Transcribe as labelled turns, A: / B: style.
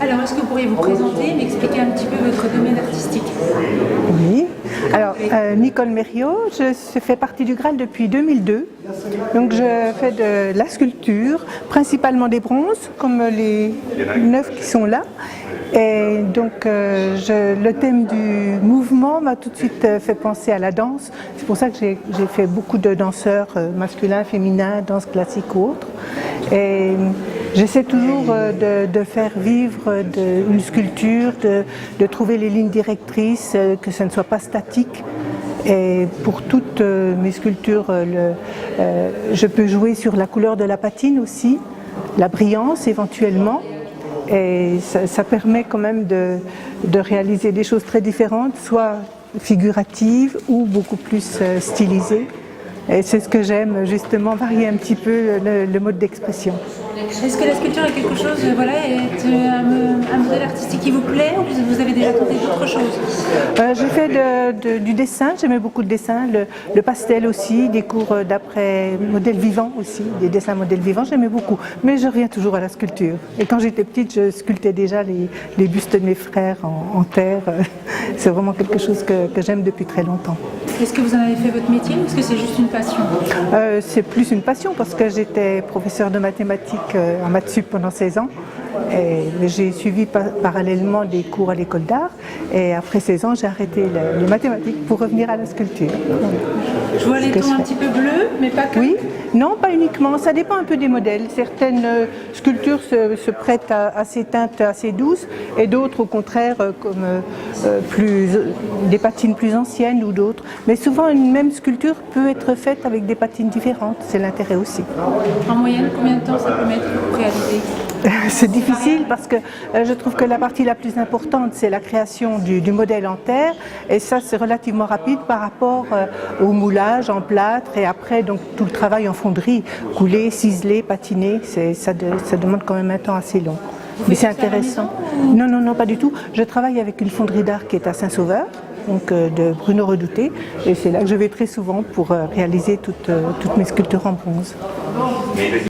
A: Alors, est-ce que vous pourriez vous présenter, m'expliquer un petit peu votre domaine artistique?
B: Oui. Alors, Nicole Mériot, je fais partie du Graal depuis 2002. Donc, je fais de la sculpture, principalement des bronzes, comme les 9 qui sont là. Et donc, le thème du mouvement m'a tout de suite fait penser à la danse. C'est pour ça que j'ai fait beaucoup de danseurs masculins, féminins, danse classique ou autre. Et j'essaie toujours de faire vivre une sculpture, de trouver les lignes directrices, que ce ne soit pas statique. Et pour toutes mes sculptures, je peux jouer sur la couleur de la patine aussi, la brillance éventuellement. Et ça permet quand même de réaliser des choses très différentes, soit figuratives ou beaucoup plus stylisées. Et c'est ce que j'aime, justement, varier un petit peu le mode d'expression.
A: Est-ce que la sculpture est quelque chose, est un modèle artistique qui vous plaît, ou vous avez déjà tenté d'autres choses?
B: J'ai fait du dessin, j'aimais beaucoup le dessin, le pastel aussi, des cours d'après modèle vivant aussi, des dessins modèles vivants, j'aimais beaucoup. Mais je reviens toujours à la sculpture. Et quand j'étais petite, je sculptais déjà les bustes de mes frères en terre. C'est vraiment quelque chose que j'aime depuis très longtemps.
A: Est-ce que vous en avez fait votre métier, ou est-ce que c'est juste une passion?
B: C'est plus une passion parce que j'étais professeure de mathématiques en maths sup pendant 16 ans. Mais j'ai suivi parallèlement des cours à l'école d'art et après 16 ans j'ai arrêté les mathématiques pour revenir à la sculpture.
A: Je vois les tons un petit peu bleus, mais pas que.
B: Oui, non, pas uniquement, ça dépend un peu des modèles. Certaines sculptures se prêtent à ces teintes assez douces et d'autres au contraire comme des patines plus anciennes ou d'autres. Mais souvent une même sculpture peut être faite avec des patines différentes, c'est l'intérêt aussi.
A: En moyenne, combien de temps ça peut mettre pour réaliser?
B: C'est difficile parce que je trouve que la partie la plus importante c'est la création du modèle en terre et ça c'est relativement rapide par rapport au moulage en plâtre et après donc tout le travail en fonderie, couler, ciseler, patiner, ça demande quand même un temps assez long. Mais c'est intéressant. Non, pas du tout. Je travaille avec une fonderie d'art qui est à Saint-Sauveur, donc de Bruno Redouté, et c'est là que je vais très souvent pour réaliser toutes mes sculptures en bronze.